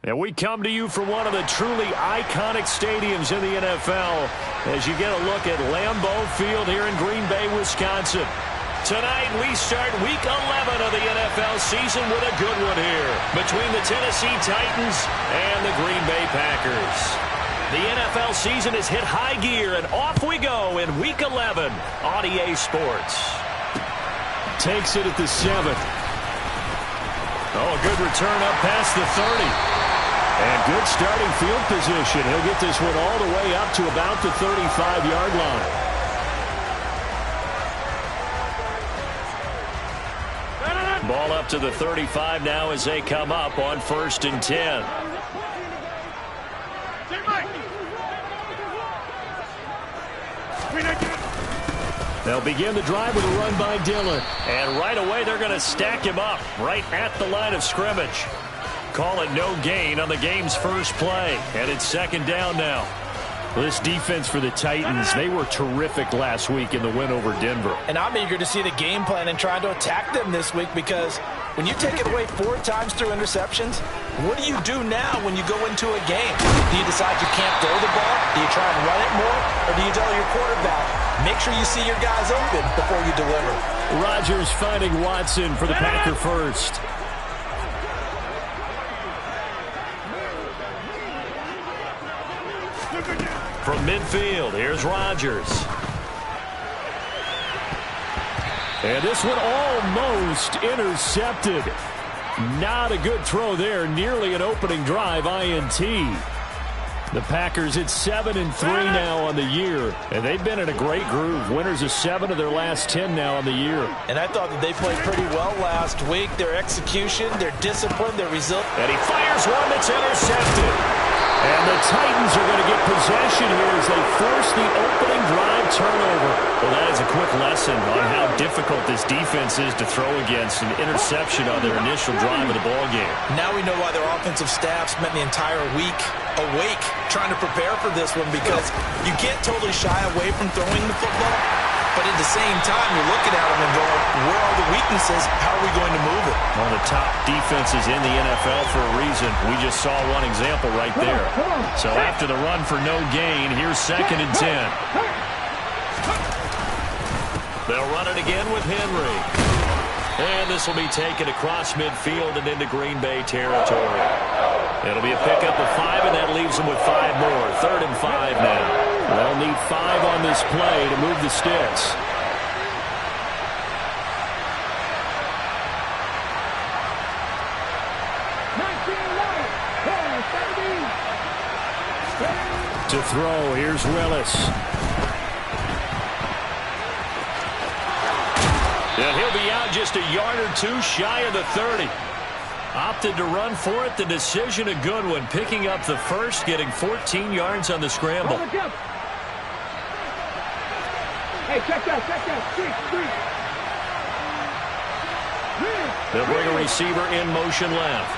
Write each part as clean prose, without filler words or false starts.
And we come to you from one of the truly iconic stadiums in the NFL as you get a look at Lambeau Field here in Green Bay, Wisconsin. Tonight, we start Week 11 of the NFL season with a good one here between the Tennessee Titans and the Green Bay Packers. The NFL season has hit high gear, and off we go in Week 11 on EA Sports. Takes it at the 7. Oh, a good return up past the 30. And good starting field position. He'll get this one all the way up to about the 35-yard line. Ball up to the 35 now as they come up on 1st and 10. They'll begin the drive with a run by Dillon. And right away they're going to stack him up right at the line of scrimmage. Call it no gain on the game's first play. And it's 2nd down now. This defense for the Titans, they were terrific last week in the win over Denver. And I'm eager to see the game plan and trying to attack them this week, because when you take it away 4 times through interceptions, what do you do now when you go into a game? Do you decide you can't throw the ball? Do you try and run it more? Or do you tell your quarterback, make sure you see your guys open before you deliver? Rodgers finding Watson for the Packer first. From midfield, here's Rodgers. And this one almost intercepted. Not a good throw there. Nearly an opening drive INT. The Packers at 7-3 now on the year. And they've been in a great groove. Winners of 7 of their last 10 now on the year. And I thought that they played pretty well last week. Their execution, their discipline, their resilience. And he fires one that's intercepted. And the Titans are going to get possession here as they force the opening drive turnover. Well, that is a quick lesson on how difficult this defense is to throw against. An interception on their initial drive of the ballgame. Now we know why their offensive staff spent the entire week awake trying to prepare for this one, because you can't totally shy away from throwing the football. But at the same time, you're looking at them and going, where are the weaknesses? How are we going to move it? One of the top defenses in the NFL for a reason. We just saw one example right there. So after the run for no gain, here's 2nd and 10. They'll run it again with Henry. And this will be taken across midfield and into Green Bay territory. It'll be a pickup of 5, and that leaves them with 5 more. 3rd and 5 now. They'll need 5 on this play to move the sticks. To throw, here's Willis. And he'll be out just a yard or 2 shy of the 30. Opted to run for it. The decision a good one. Picking up the first, getting 14 yards on the scramble. Hey, check that. Street. They'll bring a receiver in motion left.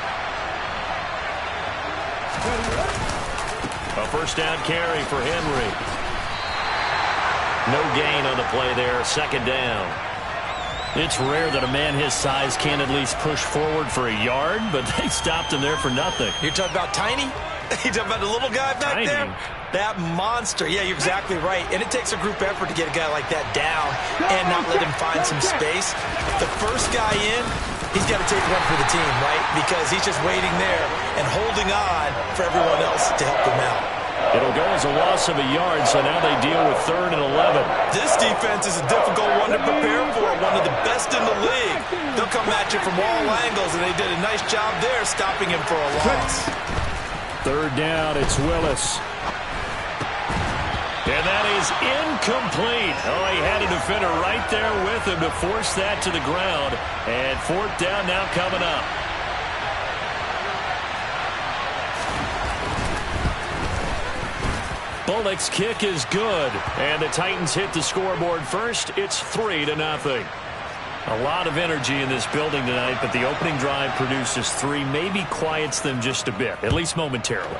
A first down carry for Henry. No gain on the play there. 2nd down. It's rare that a man his size can't at least push forward for a yard, but they stopped him there for nothing. You're talking about tiny? You're talking about the little guy back Tiny. there? That monster. Yeah, you're exactly right. And it takes a group effort to get a guy like that down and not let him find some space. The first guy in, he's got to take one for the team, right? Because he's just waiting there and holding on for everyone else to help him out. It'll go as a loss of a yard, so now they deal with 3rd and 11. This defense is a difficult one to prepare for, one of the best in the league. They'll come at you from all angles, and they did a nice job there stopping him for a loss. 3rd down, it's Willis. And that is incomplete. Oh, he had a defender right there with him to force that to the ground. And 4th down now coming up. Bullock's kick is good. And the Titans hit the scoreboard first. It's 3-0. A lot of energy in this building tonight, but the opening drive produces 3, maybe quiets them just a bit, at least momentarily.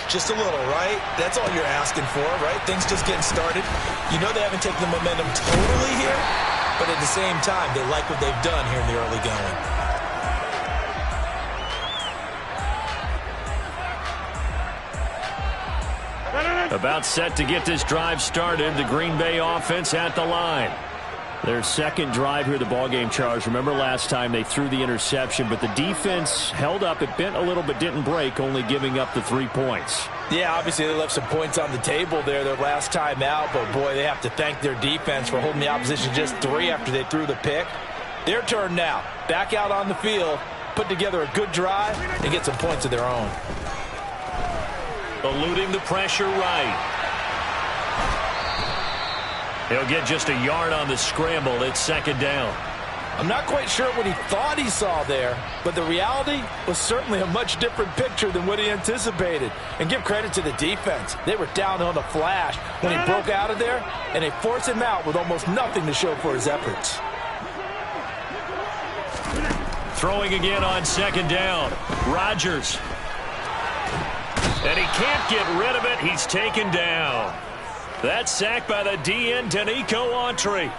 Just a little, right? That's all you're asking for, right? Things just getting started. You know they haven't taken the momentum totally here, but at the same time, they like what they've done here in the early going. About set to get this drive started. The Green Bay offense at the line. Their second drive here, the ballgame, Charles. Remember last time they threw the interception, but the defense held up. It bent a little but didn't break, only giving up the 3 points. Yeah, obviously they left some points on the table there their last time out, but boy, they have to thank their defense for holding the opposition just 3 after they threw the pick. Their turn now. Back out on the field, put together a good drive, and get some points of their own. Eluding the pressure right. He'll get just a yard on the scramble. It's second down. I'm not quite sure what he thought he saw there, but the reality was certainly a much different picture than what he anticipated. And give credit to the defense. They were down on the flash when he broke out of there, and they forced him out with almost nothing to show for his efforts. Throwing again on second down. Rodgers. And he can't get rid of it. He's taken down. That sack by the DN, Danico Autry.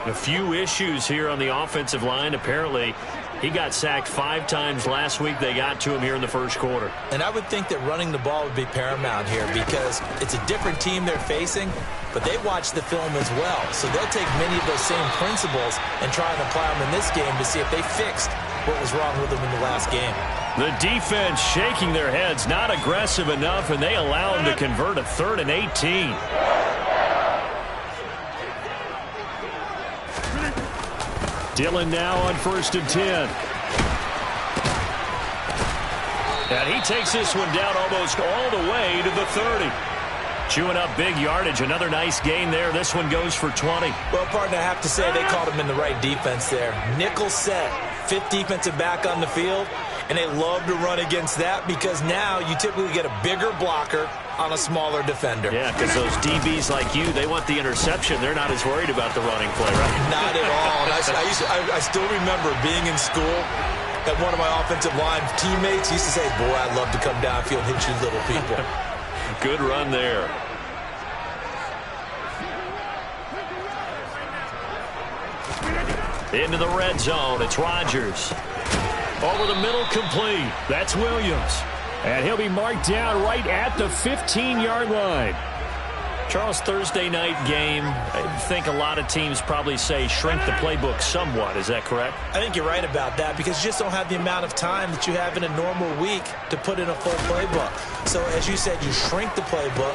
A few issues here on the offensive line. Apparently, he got sacked 5 times last week. They got to him here in the first quarter. And I would think that running the ball would be paramount here because it's a different team they're facing, but they watch the film as well. So they'll take many of those same principles and try and apply them in this game to see if they fixed what was wrong with them in the last game. The defense shaking their heads, not aggressive enough, and they allow him to convert a 3rd and 18. Dillon now on 1st and 10. And he takes this one down almost all the way to the 30. Chewing up big yardage. Another nice gain there. This one goes for 20. Well, partner, I have to say they caught him in the right defense there. Nickel set, 5th defensive back on the field, and they love to run against that because now you typically get a bigger blocker on a smaller defender. Yeah, because those DBs like you, they want the interception. They're not as worried about the running play, right? Not at all. And I still remember being in school that one of my offensive line teammates used to say, boy, I'd love to come downfield and hit you little people. Good run there. Into the red zone. It's Rodgers. Over the middle, complete. That's Williams. And he'll be marked down right at the 15-yard line. Charles, Thursday night game, I think a lot of teams probably say shrink the playbook somewhat. Is that correct? I think you're right about that because you just don't have the amount of time that you have in a normal week to put in a full playbook. So, as you said, you shrink the playbook,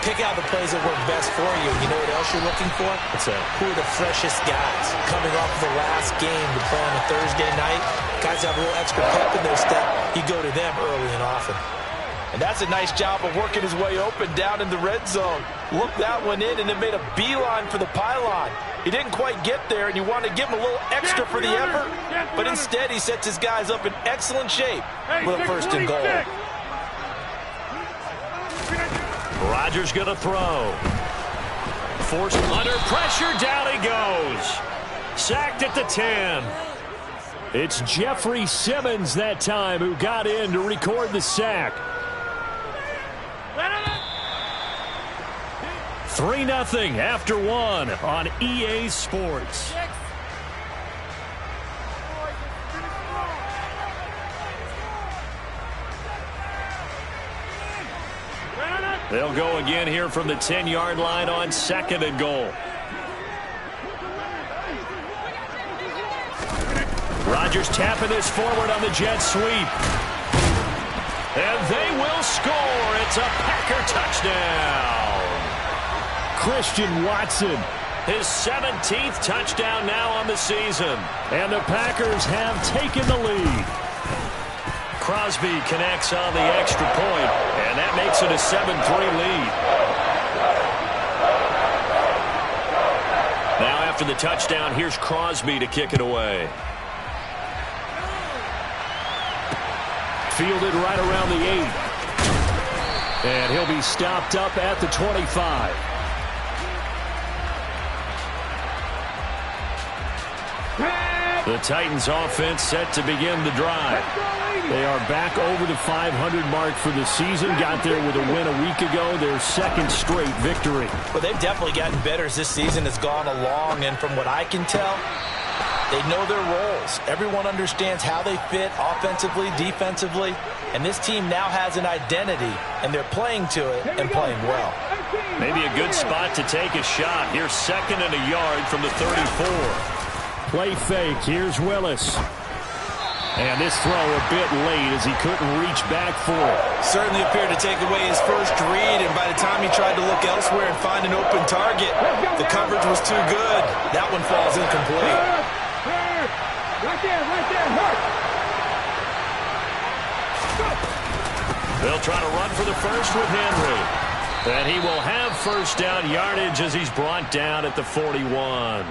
pick out the plays that work best for you. You know what else you're looking for? What's that? Who are the freshest guys coming off of the last game to play on a Thursday night? Guys have a little extra pep in their step. You go to them early and often. And that's a nice job of working his way open down in the red zone. Looked that one in and then made a beeline for the pylon. He didn't quite get there, and you want to give him a little extra for the effort, but instead he sets his guys up in excellent shape with a 1st and goal. Rodgers going to throw. Forced under pressure. Down he goes. Sacked at the 10. It's Jeffrey Simmons that time who got in to record the sack. 3-0 after 1 on EA Sports. They'll go again here from the 10-yard line on 2nd and goal. Rodgers tapping this forward on the jet sweep. And they will score. It's a Packer touchdown. Christian Watson. His 17th touchdown now on the season. And the Packers have taken the lead. Crosby connects on the extra point, and that makes it a 7-3 lead. Now after the touchdown, here's Crosby to kick it away. Fielded right around the 8. And he'll be stopped up at the 25. The Titans offense set to begin the drive. They are back over the 500 mark for the season. Got there with a win a week ago, their 2nd straight victory. Well, they've definitely gotten better as this season has gone along, and from what I can tell, They know their roles. Everyone understands how they fit offensively, defensively, and this team now has an identity, and they're playing to it and playing well. Maybe a good spot to take a shot. Here's 2nd and a yard from the 34. Play fake. Here's Willis. And this throw a bit late as he couldn't reach back for it. Certainly appeared to take away his first read, and by the time he tried to look elsewhere and find an open target, the coverage was too good. That one falls incomplete. Right there, hurt. They'll try to run for the first with Henry. And he will have first down yardage as he's brought down at the 41.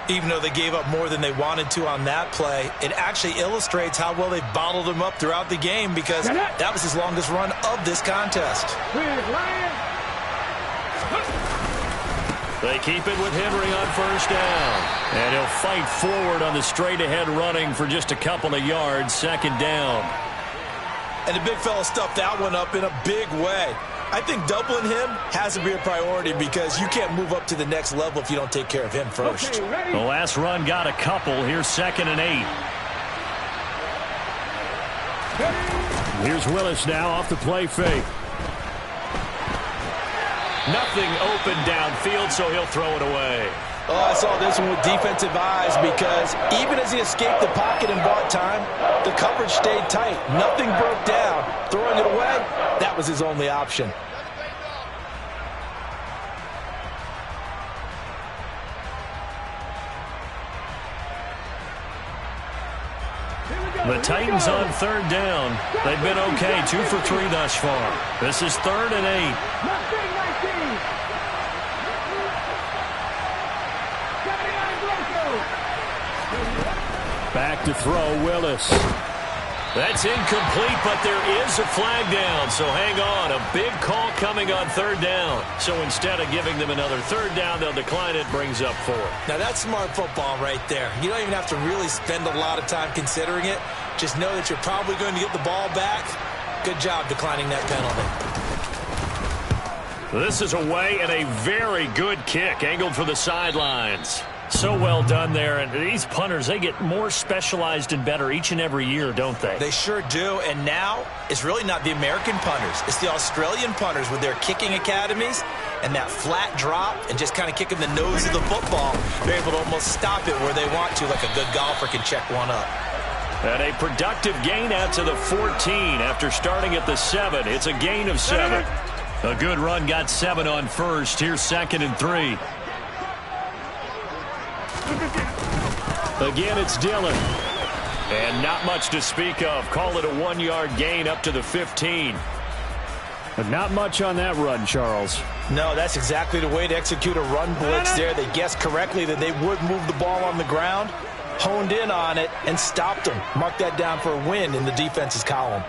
Even though they gave up more than they wanted to on that play, it actually illustrates how well they bottled him up throughout the game, because that was his longest run of this contest. They keep it with Henry on first down. And he'll fight forward on the straight-ahead running for just a couple of yards, 2nd down. And the big fella stuffed that one up in a big way. I think doubling him has to be a priority, because you can't move up to the next level if you don't take care of him first. The last run got a couple. Here's 2nd and 8. Here's Willis now off the play fake. Nothing open downfield, so he'll throw it away. Oh, I saw this one with defensive eyes, because even as he escaped the pocket and bought time, the coverage stayed tight. Nothing broke down. Throwing it away, that was his only option. The Titans on 3rd down. They've been okay, 2 for 3 thus far. This is 3rd and 8. Back to throw, Willis. That's incomplete, but there is a flag down, so hang on. A big call coming on 3rd down. So instead of giving them another 3rd down, they'll decline it, brings up 4. Now that's smart football right there. You don't even have to really spend a lot of time considering it. Just know that you're probably going to get the ball back. Good job declining that penalty. This is away, and a very good kick, angled for the sidelines. So well done there, and these punters, they get more specialized and better each and every year, don't they? They sure do, and now it's really not the American punters. It's the Australian punters with their kicking academies and that flat drop and just kind of kicking the nose of the football. They're able to almost stop it where they want to, like a good golfer can check one up. And a productive gain out to the 14 after starting at the 7. It's a gain of 7. A good run got 7 on first. Here's 2nd and 3. Again, it's Dillon. And not much to speak of. Call it a 1-yard gain up to the 15. But not much on that run, Charles. No, that's exactly the way to execute a run blitz there. They guessed correctly that they would move the ball on the ground, honed in on it, and stopped them. Mark that down for a win in the defense's column.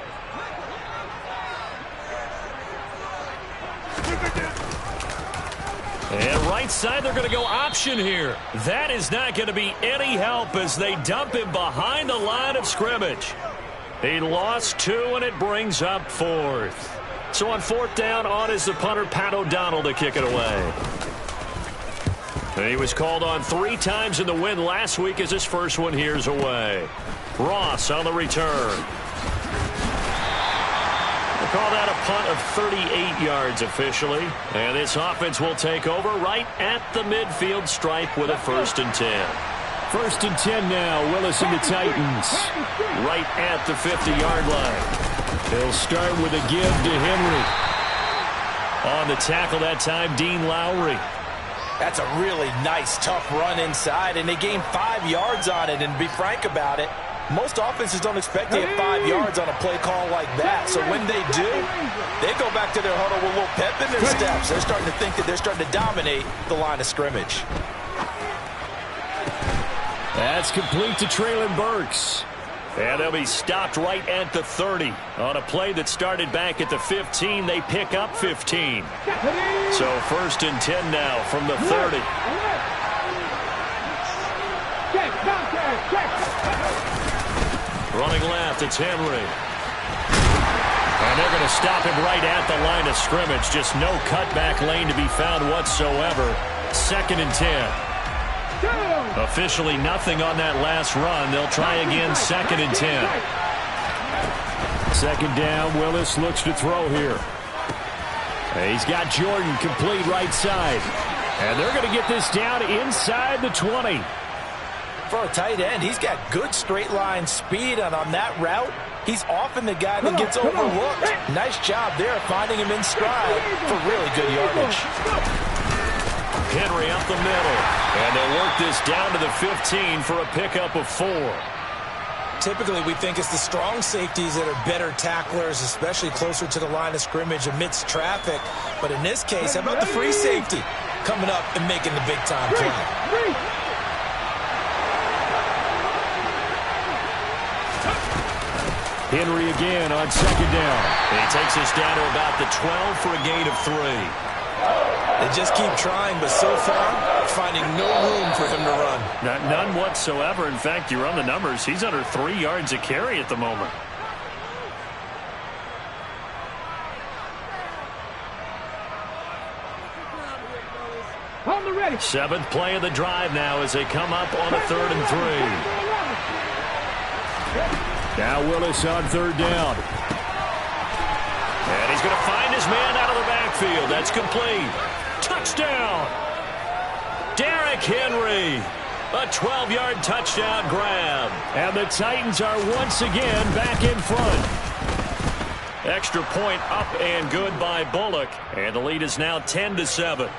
And right side, they're going to go option here. That is not going to be any help as they dump him behind the line of scrimmage. He lost 2, and it brings up 4th. So on 4th down, on is the punter, Pat O'Donnell, to kick it away. And he was called on 3 times in the win last week as his first one here's away. Ross on the return. Call that a punt of 38 yards officially. And this offense will take over right at the midfield stripe with a 1st and 10. 1st and 10 now. Willis and the Titans. Right at the 50-yard line. They'll start with a give to Henry. On the tackle that time, Dean Lowry. That's a really nice, tough run inside, and they gained 5 yards on it. And to be frank about it, most offenses don't expect to get 5 yards on a play call like that. So when they do, they go back to their huddle with a little pep in their steps. They're starting to think that they're starting to dominate the line of scrimmage. That's complete to Traylon Burks. And they'll be stopped right at the 30. On a play that started back at the 15, they pick up 15. So 1st and 10 now from the 30. Running left, it's Henry. And they're going to stop him right at the line of scrimmage. Just no cutback lane to be found whatsoever. 2nd and 10. Officially nothing on that last run. They'll try again, 2nd and 10. 2nd down, Willis looks to throw here. He's got Jordan complete right side. And they're going to get this down inside the 20. For a tight end, he's got good straight line speed, and on that route, he's often the guy that gets overlooked. Nice job there finding him in stride for really good yardage. Henry up the middle, and they'll work this down to the 15 for a pickup of 4. Typically, we think it's the strong safeties that are better tacklers, especially closer to the line of scrimmage amidst traffic. But in this case, how about the free safety coming up and making the big-time play? Henry again on 2nd down. He takes us down to about the 12 for a gain of 3. They just keep trying, but so far, finding no room for him to run. None whatsoever. In fact, you run the numbers. He's under 3 yards a carry at the moment. On the ready. 7th play of the drive now as they come up on a 3rd and 3. Now Willis on 3rd down. And he's going to find his man out of the backfield. That's complete. Touchdown! Derrick Henry. A 12-yard touchdown grab. And the Titans are once again back in front. Extra point up and good by Bullock. And the lead is now 10-7.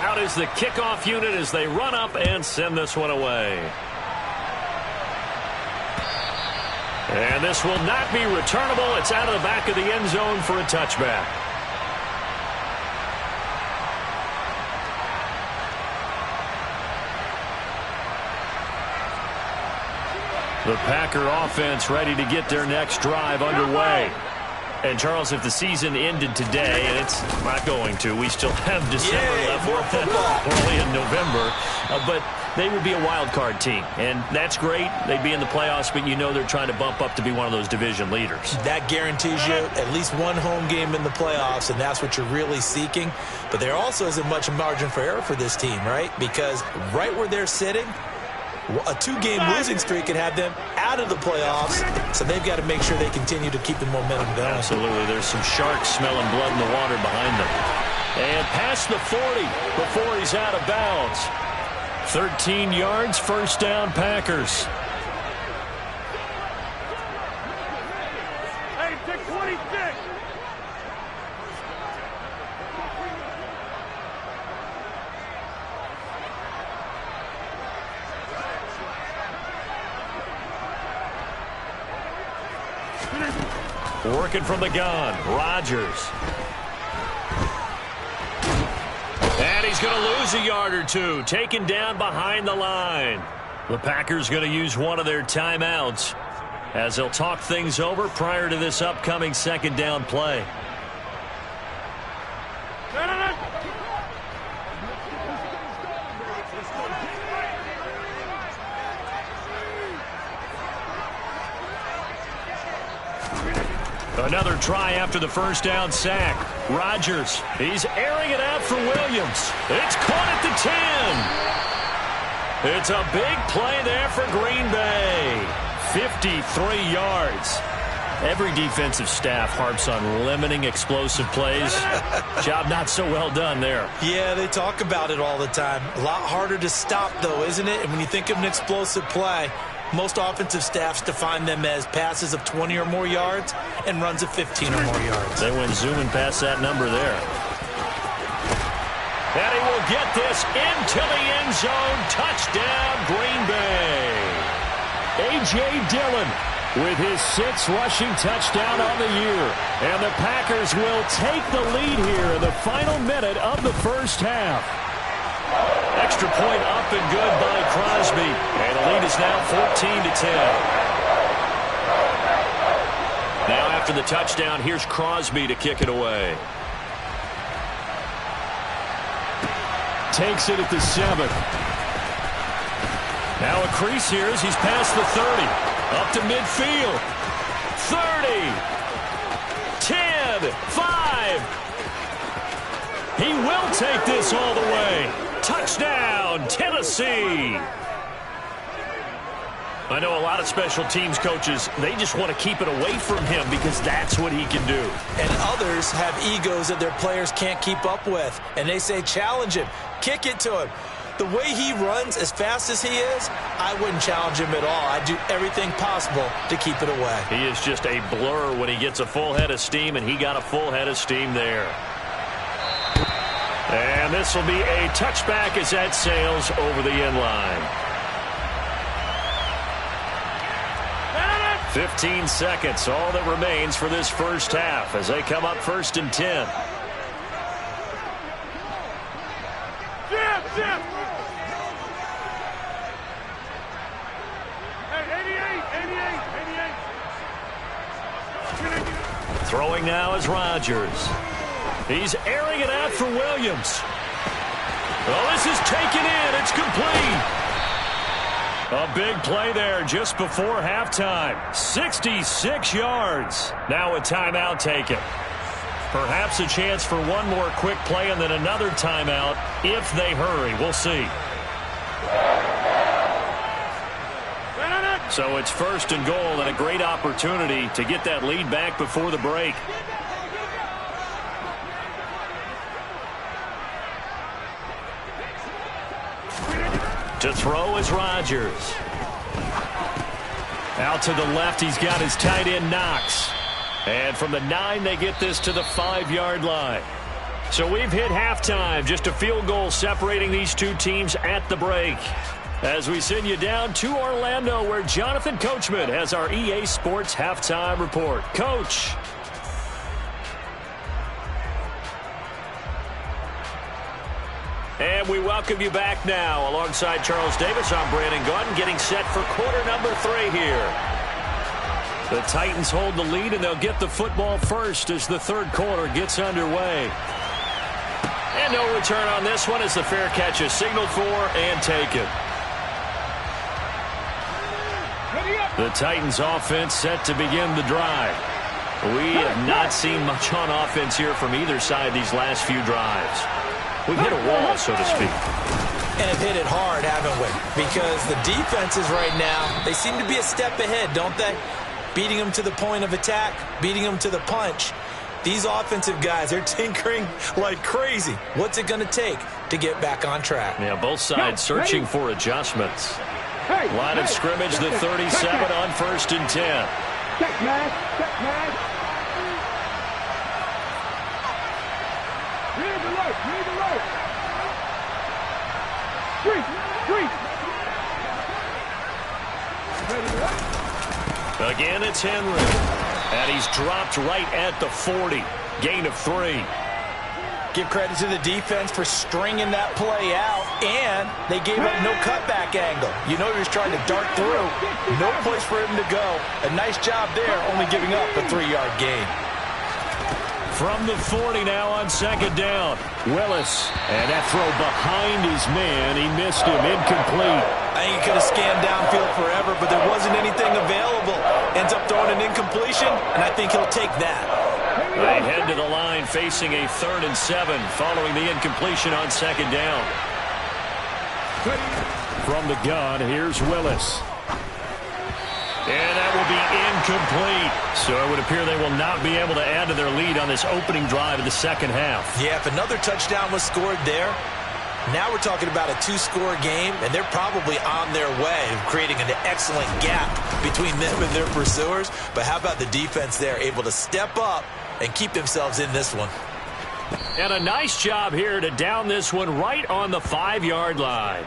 Out is the kickoff unit as they run up and send this one away. And this will not be returnable. It's out of the back of the end zone for a touchback. The Packer offense ready to get their next drive underway. And, Charles, if the season ended today, and it's not going to, we still have December left. We're only in November. But they would be a wild card team. And that's great. They'd be in the playoffs, but you know they're trying to bump up to be one of those division leaders. That guarantees you at least one home game in the playoffs, and that's what you're really seeking. But there also isn't much margin for error for this team, right? Because right where they're sitting, a 2-game losing streak could have them out of the playoffs, so they've got to make sure they continue to keep the momentum going. Absolutely. There's some sharks smelling blood in the water behind them. And past the 40 before he's out of bounds. 13 yards, 1st down, Packers. Hey, take 26. Working from the gun, Rodgers. And he's going to lose a yard or two, taken down behind the line. The Packers going to use one of their timeouts as they'll talk things over prior to this upcoming 2nd down play. Another try after the 1st down sack. Rodgers, he's airing it out for Williams. It's caught at the 10. It's a big play there for Green Bay. 53 yards. Every defensive staff harps on limiting explosive plays. Job not so well done there. Yeah, they talk about it all the time. A lot harder to stop, though, isn't it? And when you think of an explosive play, most offensive staffs define them as passes of 20 or more yards and runs of 15 or more yards. They went zooming past that number there. And he will get this into the end zone. Touchdown, Green Bay. A.J. Dillon with his 6th rushing touchdown on the year. And the Packers will take the lead here in the final minute of the 1st half. Extra point up and good by Crosby. And the lead is now 14-10. Now after the touchdown, here's Crosby to kick it away. Takes it at the 7. Now a crease here as he's past the 30. Up to midfield. 30. 10. 5. He will take this all the way. Touchdown, Tennessee. I know a lot of special teams coaches, they just want to keep it away from him because that's what he can do. And others have egos that their players can't keep up with. And they say, challenge him, kick it to him. The way he runs as fast as he is, I wouldn't challenge him at all. I'd do everything possible to keep it away. He is just a blur when he gets a full head of steam, and he got a full head of steam there. And this will be a touchback as that sails over the end line. 15 seconds, all that remains for this first half as they come up 1st and 10. Jim! Throwing now is Rodgers. He's airing it out for Williams. Oh, this is taken in. It's complete. A big play there just before halftime. 66 yards. Now a timeout taken. Perhaps a chance for one more quick play and then another timeout if they hurry. We'll see. So it's 1st and goal and a great opportunity to get that lead back before the break. To throw is Rodgers. Out to the left, he's got his tight end Knox. And from the 9, they get this to the 5-yard line. So we've hit halftime. Just a field goal separating these two teams at the break. As we send you down to Orlando, where Jonathan Coachman has our EA Sports Halftime Report. Coach. And we welcome you back now. Alongside Charles Davis, I'm Brandon Gordon, getting set for quarter number 3 here. The Titans hold the lead, and they'll get the football first as the third quarter gets underway. And no return on this one as the fair catch is signaled for and taken. The Titans offense set to begin the drive. We have not seen much on offense here from either side these last few drives. We've hit a wall, so to speak. And have hit it hard, haven't we? Because the defenses right now, they seem to be a step ahead, don't they? Beating them to the point of attack, beating them to the punch. These offensive guys, they're tinkering like crazy. What's it going to take to get back on track? Yeah, both sides searching for adjustments. Line of scrimmage, the 37 on 1st and 10. Check, man. Check, man. Read the light. Read the light. Street. Again, it's Henry. And he's dropped right at the 40. Gain of 3. Give credit to the defense for stringing that play out, and they gave up no cutback angle. You know he was trying to dart through. No place for him to go. A nice job there, only giving up a 3-yard gain. From the 40 now on 2nd down. Willis. And that throw behind his man. He missed him. Incomplete. I think he could have scanned downfield forever, but there wasn't anything available. Ends up throwing an incompletion, and I think he'll take that. They head to the line facing a 3rd and 7 following the incompletion on 2nd down. From the gun, here's Willis. And that will be incomplete. So it would appear they will not be able to add to their lead on this opening drive of the second half. Yeah, if another touchdown was scored there, now we're talking about a 2-score game, and they're probably on their way of creating an excellent gap between them and their pursuers. But how about the defense there, able to step up and keep themselves in this one? And a nice job here to down this one right on the 5-yard line.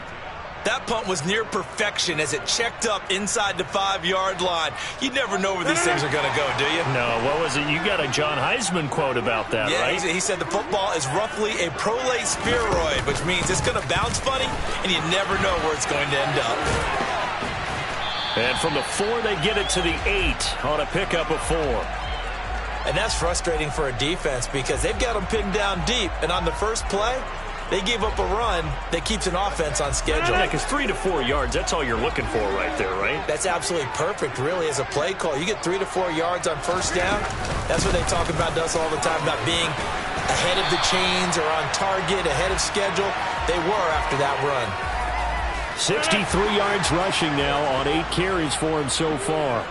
That punt was near perfection as it checked up inside the 5-yard line. You never know where these things are going to go, do you? No, what was it? You got a John Heisman quote about that, right? Yeah, he said the football is roughly a prolate spheroid, which means it's going to bounce funny, and you never know where it's going to end up. And from the 4, they get it to the 8 on a pickup of 4. And that's frustrating for a defense because they've got them pinned down deep, and on the first play, they gave up a run that keeps an offense on schedule. Yeah, because 3 to 4 yards, that's all you're looking for right there, right? That's absolutely perfect, really, as a play call. You get 3 to 4 yards on 1st down. That's what they talk about us all the time, about being ahead of the chains or on target, ahead of schedule. They were after that run. 63 yards rushing now on 8 carries for him so far.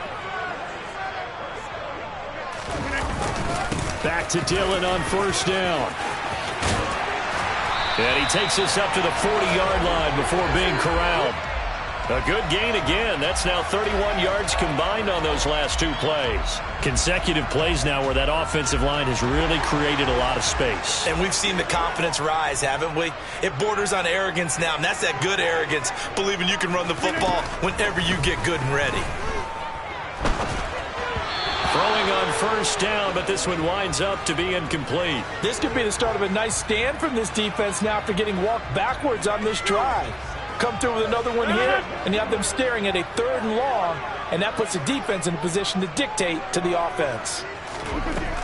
Back to Dillon on first down. And he takes us up to the 40-yard line before being corralled. A good gain again. That's now 31 yards combined on those last 2 plays. Consecutive plays now where that offensive line has really created a lot of space. And we've seen the confidence rise, haven't we? It borders on arrogance now, and that's that good arrogance, believing you can run the football whenever you get good and ready. Throwing on first down, but this one winds up to be incomplete. This could be the start of a nice stand from this defense now after getting walked backwards on this drive. Come through with another one here, and you have them staring at a 3rd and long, and that puts the defense in a position to dictate to the offense.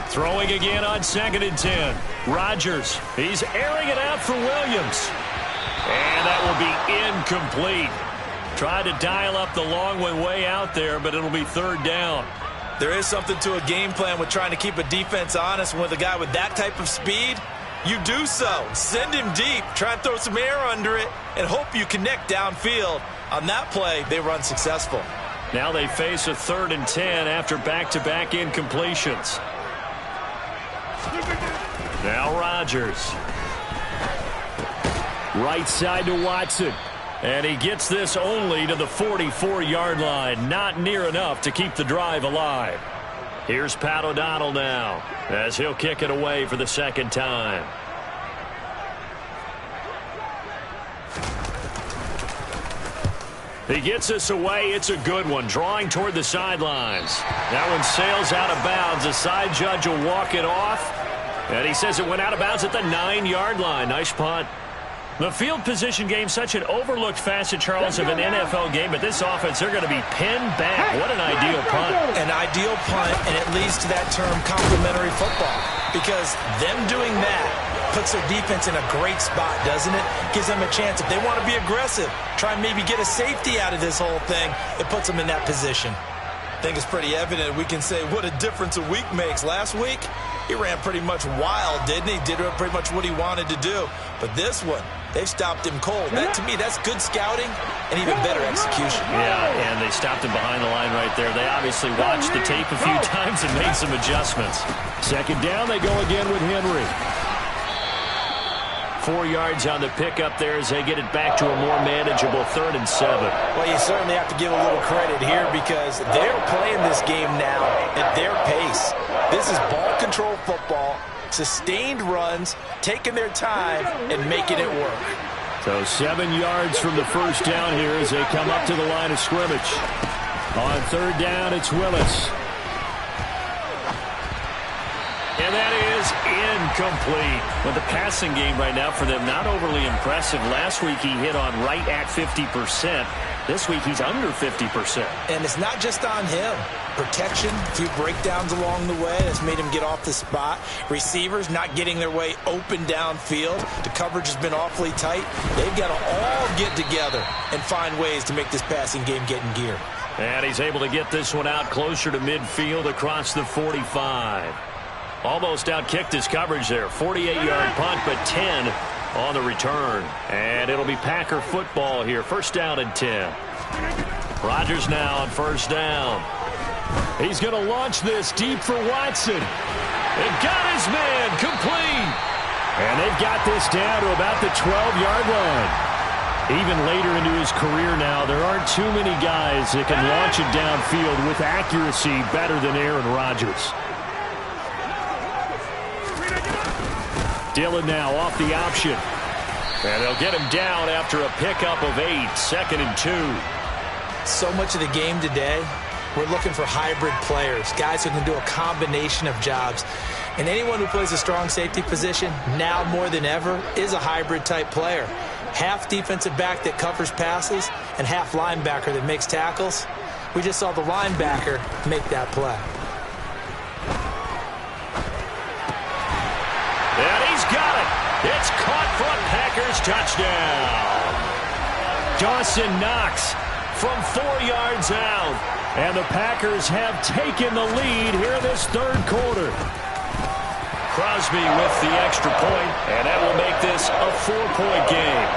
Throwing again on 2nd and 10. Rodgers, he's airing it out for Williams. And that will be incomplete. Tried to dial up the long one way out there, but it'll be 3rd down. There is something to a game plan with trying to keep a defense honest. With a guy with that type of speed, you do so. Send him deep, try and throw some air under it, and hope you connect downfield. On that play, they were unsuccessful. Now they face a 3rd and 10 after back-to-back incompletions. Now Rodgers. Right side to Watson. And he gets this only to the 44-yard line. Not near enough to keep the drive alive. Here's Pat O'Donnell now as he'll kick it away for the 2nd time. He gets us away. It's a good one. Drawing toward the sidelines. That one sails out of bounds. The side judge will walk it off. And he says it went out of bounds at the 9-yard line. Nice punt. The field position game, such an overlooked facet, Charles, of an NFL game, but this offense, they're going to be pinned back. What an ideal punt. An ideal punt, and it leads to that term complementary football, because them doing that puts their defense in a great spot, doesn't it? Gives them a chance. If they want to be aggressive, try and maybe get a safety out of this whole thing, it puts them in that position. I think it's pretty evident. We can say what a difference a week makes. Last week, he ran pretty much wild, didn't he? Did pretty much what he wanted to do. But this one, they've stopped him cold. That, to me, that's good scouting and even better execution. Yeah, and they stopped him behind the line right there. They obviously watched the tape a few times and made some adjustments. 2nd down, they go again with Henry. 4 yards on the pickup there as they get it back to a more manageable 3rd and 7. Well, you certainly have to give a little credit here because they're playing this game now at their pace. This is ball control football, sustained runs, taking their time, and making it work. So 7 yards from the first down here as they come up to the line of scrimmage. On 3rd down, it's Willis. And that is incomplete. But the passing game right now for them, not overly impressive. Last week he hit on right at 50%. This week he's under 50%. And it's not just on him. Protection, a few breakdowns along the way. That's made him get off the spot. Receivers not getting their way open downfield. The coverage has been awfully tight. They've got to all get together and find ways to make this passing game get in gear. And he's able to get this one out closer to midfield across the 45. Almost outkicked his coverage there. 48-yard punt, but 10 on the return. And it'll be Packer football here. 1st down and 10. Rodgers now on 1st down. He's going to launch this deep for Watson. And got his man complete. And they've got this down to about the 12-yard line. Even later into his career now, there aren't too many guys that can launch it downfield with accuracy better than Aaron Rodgers. Dillon now off the option. And they'll get him down after a pickup of 8. 2nd and 2. So much of the game today, we're looking for hybrid players, guys who can do a combination of jobs. And anyone who plays a strong safety position, now more than ever, is a hybrid type player. Half defensive back that covers passes and half linebacker that makes tackles. We just saw the linebacker make that play. And he's got it. It's caught for a Packers touchdown. Dawson Knox from 4 yards out. And the Packers have taken the lead here in this 3rd quarter. Crosby with the extra point, and that will make this a 4-point game.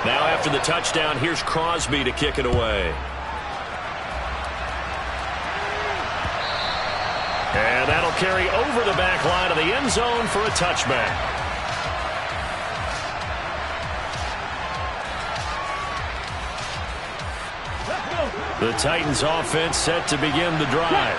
Now after the touchdown, here's Crosby to kick it away. And that'll carry over the back line of the end zone for a touchback. The Titans offense set to begin the drive.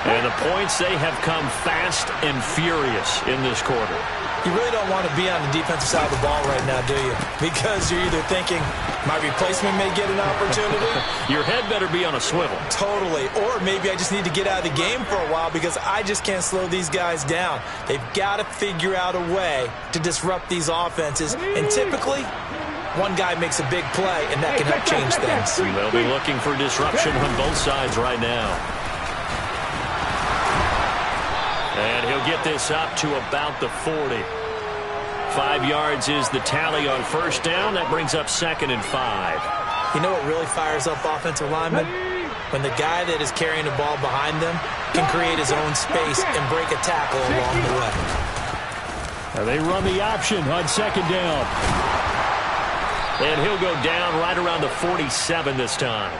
And the points, they have come fast and furious in this quarter. You really don't want to be on the defensive side of the ball right now, do you? Because you're either thinking, my replacement may get an opportunity. Your head better be on a swivel. Totally. Or maybe I just need to get out of the game for a while because I just can't slow these guys down. They've got to figure out a way to disrupt these offenses. And typically, one guy makes a big play, and that can help change things. They'll be looking for disruption on both sides right now. And he'll get this up to about the 40. 5 yards is the tally on first down. That brings up 2nd and 5. You know what really fires up offensive linemen? When the guy that is carrying the ball behind them can create his own space and break a tackle along the way. Now they run the option on 2nd down. And he'll go down right around the 47 this time.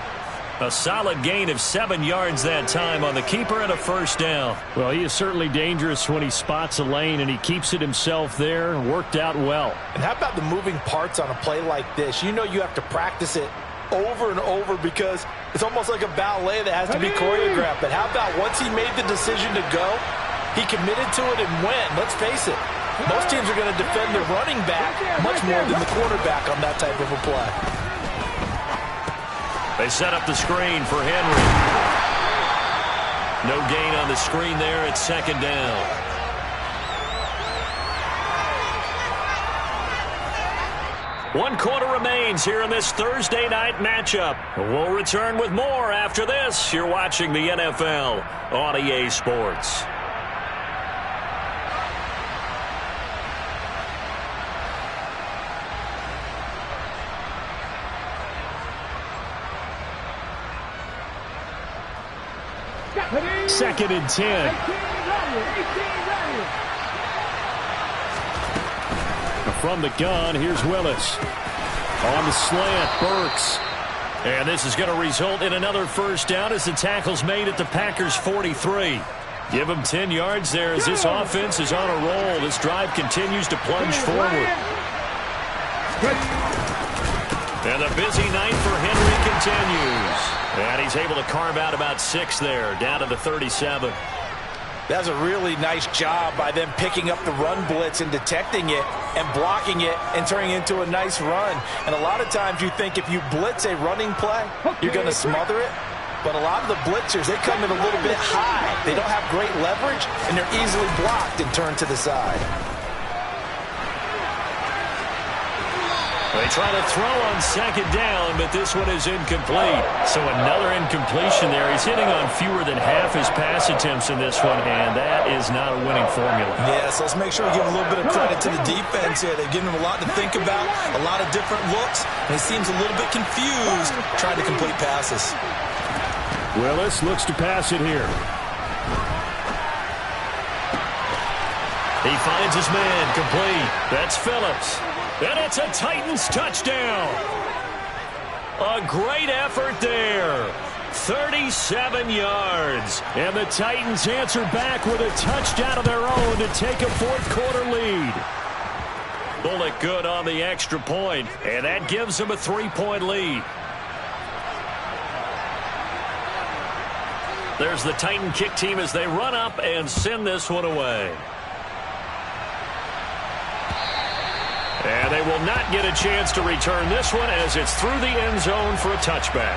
A solid gain of 7 yards that time on the keeper and a first down. Well, he is certainly dangerous when he spots a lane, and he keeps it himself there. Worked out well. And how about the moving parts on a play like this? You know you have to practice it over and over because it's almost like a ballet that has to be choreographed. But how about once he made the decision to go, he committed to it and went. Let's face it, most teams are going to defend the running back much more than the quarterback on that type of a play. They set up the screen for Henry. No gain on the screen there at 2nd down. One quarter remains here in this Thursday night matchup. We'll return with more after this. You're watching the NFL on EA Sports. Second and 10. From the gun, here's Willis. On the slant, Burks. And this is going to result in another first down as the tackle's made at the Packers' 43. Give them 10 yards there as this offense is on a roll. This drive continues to plunge forward. And the busy night for Henry continues. And he's able to carve out about 6 there, down to the 37. That's a really nice job by them picking up the run blitz and detecting it and blocking it and turning it into a nice run. And a lot of times you think if you blitz a running play, you're going to smother it. But a lot of the blitzers, they come in a little bit high. They don't have great leverage, and they're easily blocked and turned to the side. They try to throw on 2nd down, but this one is incomplete. So another incompletion there. He's hitting on fewer than half his pass attempts in this one, and that is not a winning formula. Yeah, so let's make sure we give a little bit of credit to the defense here. They've given him a lot to think about, a lot of different looks, and he seems a little bit confused trying to complete passes. Willis looks to pass it here. He finds his man complete. That's Phillips. And it's a Titans touchdown. A great effort there. 37 yards. And the Titans answer back with a touchdown of their own to take a fourth-quarter lead. Bullock good on the extra point, and that gives them a 3-point lead. There's the Titan kick team as they run up and send this one away. And they will not get a chance to return this one as it's through the end zone for a touchback.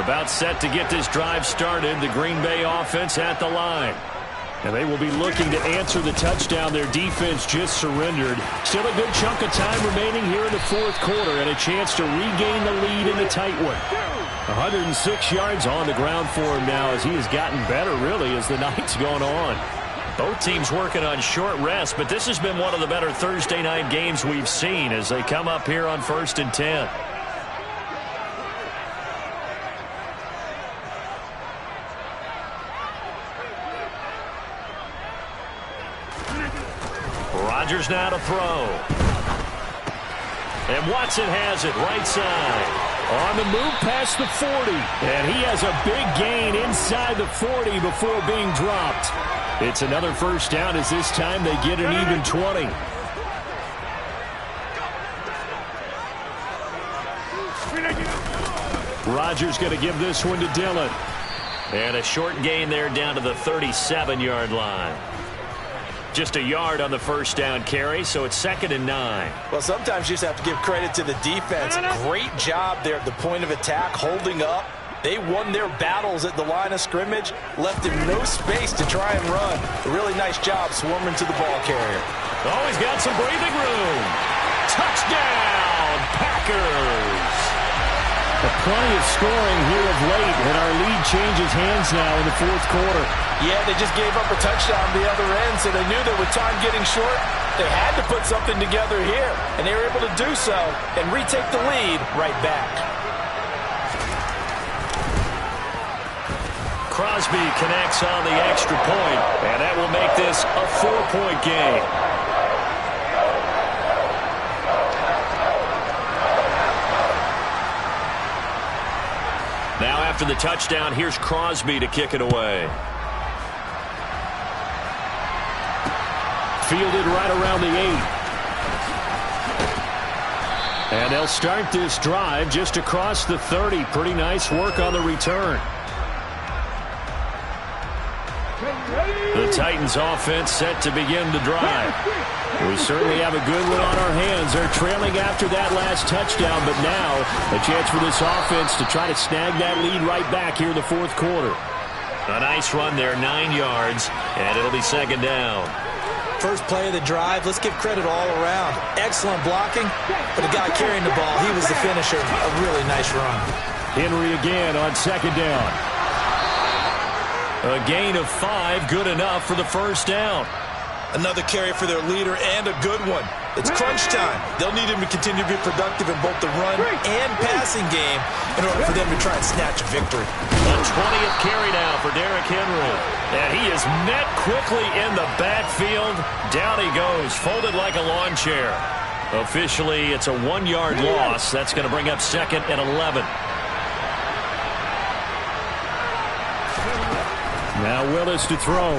About set to get this drive started, the Green Bay offense at the line. And they will be looking to answer the touchdown their defense just surrendered. Still a good chunk of time remaining here in the fourth quarter and a chance to regain the lead in a tight one. 106 yards on the ground for him now as he has gotten better, really, as the night's gone on. Both teams working on short rest, but this has been one of the better Thursday night games we've seen as they come up here on 1st and 10. Rodgers now to throw. And Watson has it right side. On the move past the 40. And he has a big gain inside the 40 before being dropped. It's another first down as this time they get an even 20. Rodgers going to give this one to Dillon. And a short gain there down to the 37-yard line. Just a yard on the first down carry, so it's 2nd and 9. Well, sometimes you just have to give credit to the defense. Great job there at the point of attack, holding up. They won their battles at the line of scrimmage, left him no space to try and run. A really nice job swarming to the ball carrier. Oh, he's got some breathing room. Touchdown, Packers. Plenty of scoring here of late, and our lead changes hands now in the 4th quarter. Yeah, they just gave up a touchdown the other end, so they knew that with time getting short, they had to put something together here, and they were able to do so and retake the lead right back. Crosby connects on the extra point, and that will make this a 4-point game. Now after the touchdown, here's Crosby to kick it away. Fielded right around the 8. And they'll start this drive just across the 30. Pretty nice work on the return. The Titans offense set to begin the drive. We certainly have a good one on our hands. They're trailing after that last touchdown, but now a chance for this offense to try to snag that lead right back here in the 4th quarter. A nice run there, 9 yards, and it'll be 2nd down. First play of the drive, let's give credit all around. Excellent blocking, but the guy carrying the ball, he was the finisher. A really nice run. Henry again on 2nd down. A gain of 5, good enough for the first down. Another carry for their leader and a good one. It's crunch time. They'll need him to continue to be productive in both the run and passing game in order for them to try and snatch a victory. The 20th carry now for Derrick Henry. And he is met quickly in the backfield. Down he goes, folded like a lawn chair. Officially, it's a 1-yard loss. That's going to bring up 2nd and 11. Now Willis to throw.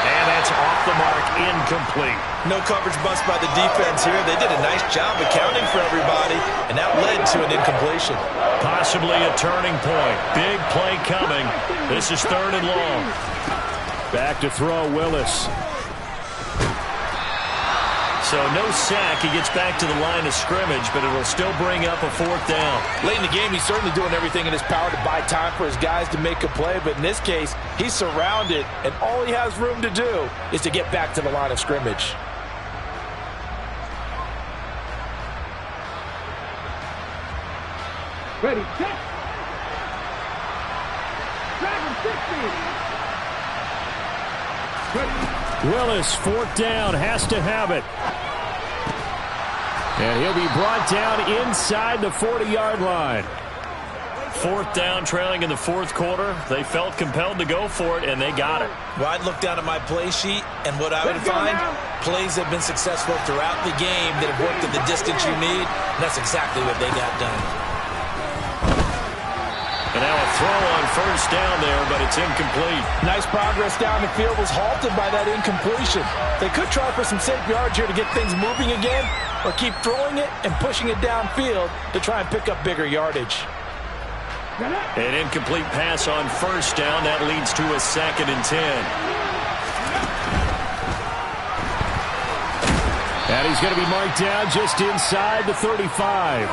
And that's off the mark, incomplete. No coverage bust by the defense here. They did a nice job accounting for everybody, and that led to an incompletion. Possibly a turning point. Big play coming. This is 3rd and long. Back to throw, Willis. So no sack. He gets back to the line of scrimmage, but it'll still bring up a 4th down. Late in the game, he's certainly doing everything in his power to buy time for his guys to make a play, but in this case, he's surrounded, and all he has room to do is to get back to the line of scrimmage. Ready, set. Driver 60. Willis, 4th down, has to have it. And he'll be brought down inside the 40-yard line. 4th down, trailing in the 4th quarter. They felt compelled to go for it, and they got it. Well, I'd look down at my play sheet, and what I would find, plays have been successful throughout the game that have worked at the distance you need, and that's exactly what they got done. And now a throw on 1st down there, but it's incomplete. Nice progress down the field was halted by that incompletion. They could try for some safe yards here to get things moving again, or keep throwing it and pushing it downfield to try and pick up bigger yardage. An incomplete pass on 1st down. That leads to a 2nd and 10. And he's going to be marked down just inside the 35.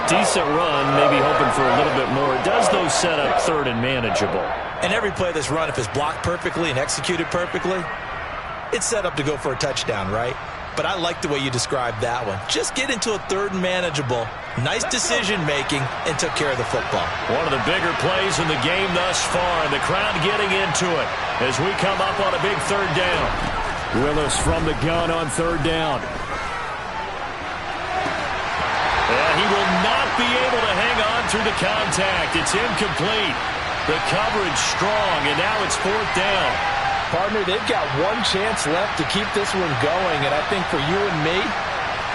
Decent run, maybe hoping for a little bit more. It does, though, set up 3rd and manageable. And every play of this run, if it's blocked perfectly and executed perfectly, it's set up to go for a touchdown, right? but I like the way you described that one. Just get into a third and manageable, nice decision-making, and took care of the football. One of the bigger plays in the game thus far. The crowd getting into it as we come up on a big third down. Willis from the gun on third down. And he will not be able to hang on through the contact. It's incomplete. The coverage strong, and now it's fourth down. Partner, they've got one chance left to keep this one going, and I think for you and me,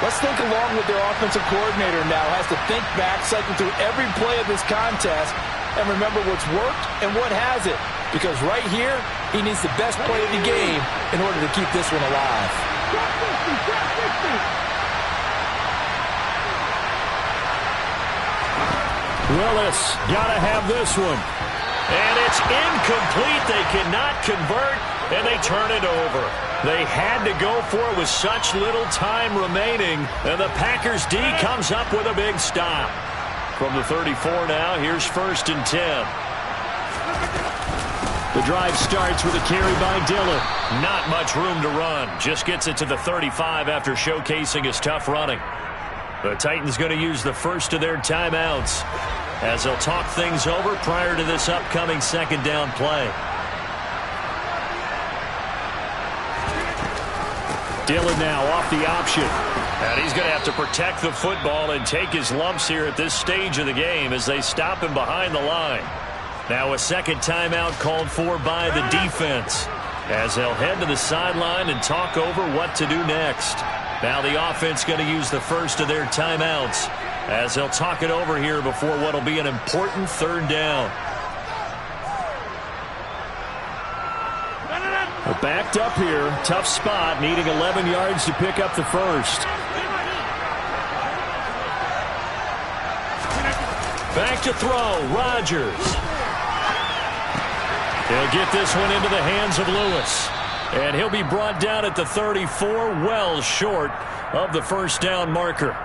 let's think along with their offensive coordinator now. Has to think back, cycle through every play of this contest, and remember what's worked and what hasn't. Because right here, he needs the best play of the game in order to keep this one alive. Willis got to have this one. And it's incomplete. They cannot convert, and they turn it over. They had to go for it with such little time remaining, and the Packers D comes up with a big stop. From the 34 now, here's 1st and 10. The drive starts with a carry by Dillon. Not much room to run. Just gets it to the 35 after showcasing his tough running. The Titans going to use the first of their timeouts as they'll talk things over prior to this upcoming second down play. Dillon now off the option. And he's going to have to protect the football and take his lumps here at this stage of the game as they stop him behind the line. Now a second timeout called for by the defense as they'll head to the sideline and talk over what to do next. Now the offense going to use the first of their timeouts as they'll talk it over here before what will be an important third down. Backed up here, tough spot, needing 11 yards to pick up the first. Back to throw, Rodgers. He'll get this one into the hands of Lewis. And he'll be brought down at the 34, well short of the first down marker.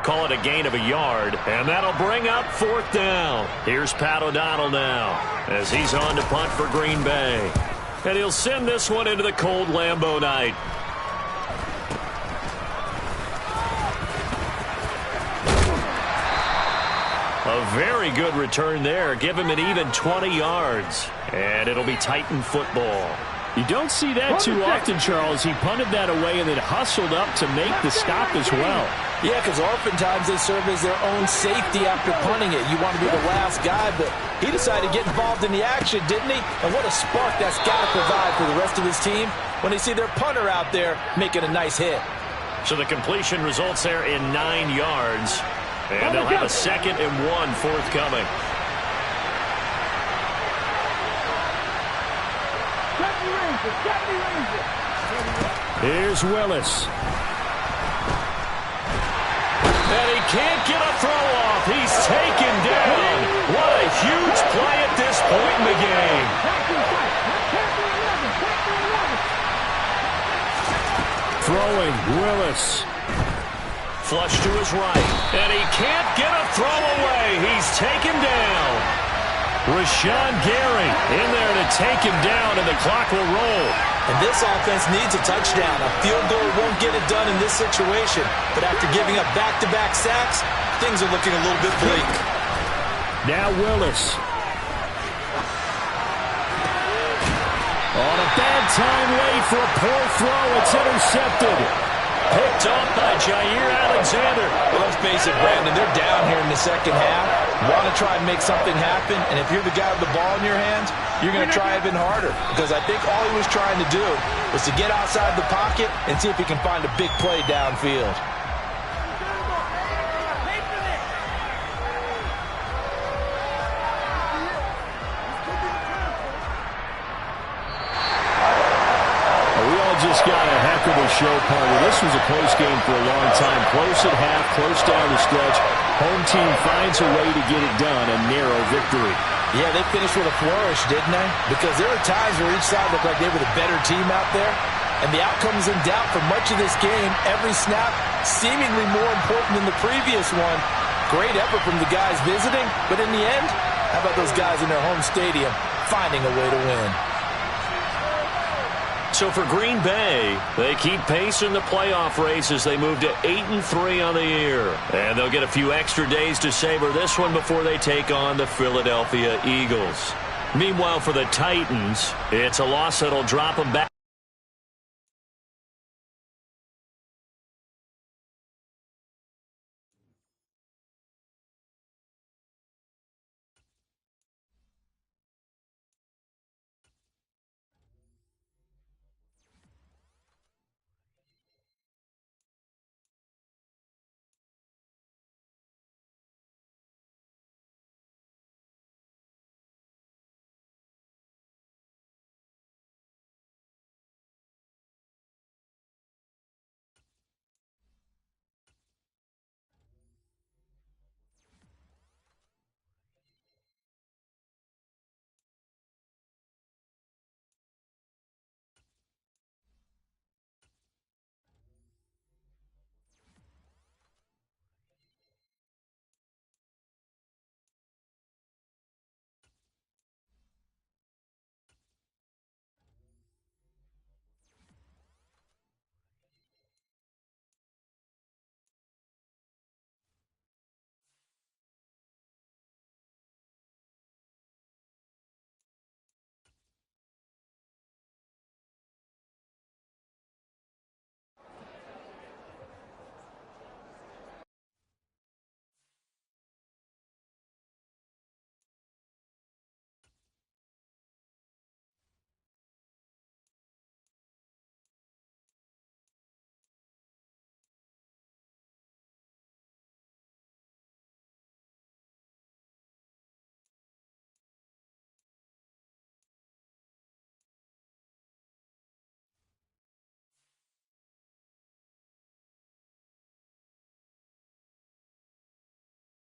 Call it a gain of a yard, and that'll bring up fourth down. Here's Pat O'Donnell now as he's on to punt for Green Bay. And he'll send this one into the cold Lambeau night. A very good return there. Give him an even 20 yards. And it'll be Titan football. You don't see that too often, Charles. He punted that away and then hustled up to make the stop as well. Yeah, because oftentimes they serve as their own safety after punting it. You want to be the last guy, but he decided to get involved in the action, didn't he? And what a spark that's got to provide for the rest of his team when they see their punter out there making a nice hit. So the completion results there in 9 yards. And they'll have a 2nd and 1 forthcoming. Here's Willis. And he can't get a throw off. He's taken down. What a huge play at this point in the game. Throwing, Willis. Flush to his right. And he can't get a throw away. He's taken down. Rashawn Gary in there to take him down, and the clock will roll. And this offense needs a touchdown. A field goal won't get it done in this situation. But after giving up back-to-back sacks, things are looking a little bit bleak. Now Willis. On a bad time late for a poor throw. It's intercepted. Picked off by Jair Alexander. Well, let's face it, Brandon, they're down here in the second half. Want to try and make something happen, and if you're the guy with the ball in your hands, you're going to try even harder. Because I think all he was trying to do was to get outside the pocket and see if he can find a big play downfield. Just got a heck of a show, partner. This was a close game for a long time. Close at half, close down the stretch. Home team finds a way to get it done. A narrow victory. Yeah, they finished with a flourish, didn't they? Because there were times where each side looked like they were the better team out there. And the outcome was in doubt for much of this game. Every snap seemingly more important than the previous one. Great effort from the guys visiting. But in the end, how about those guys in their home stadium finding a way to win? So for Green Bay, they keep pace in the playoff race as they move to 8-3 on the year. And they'll get a few extra days to savor this one before they take on the Philadelphia Eagles. Meanwhile, for the Titans, it's a loss that'll drop them back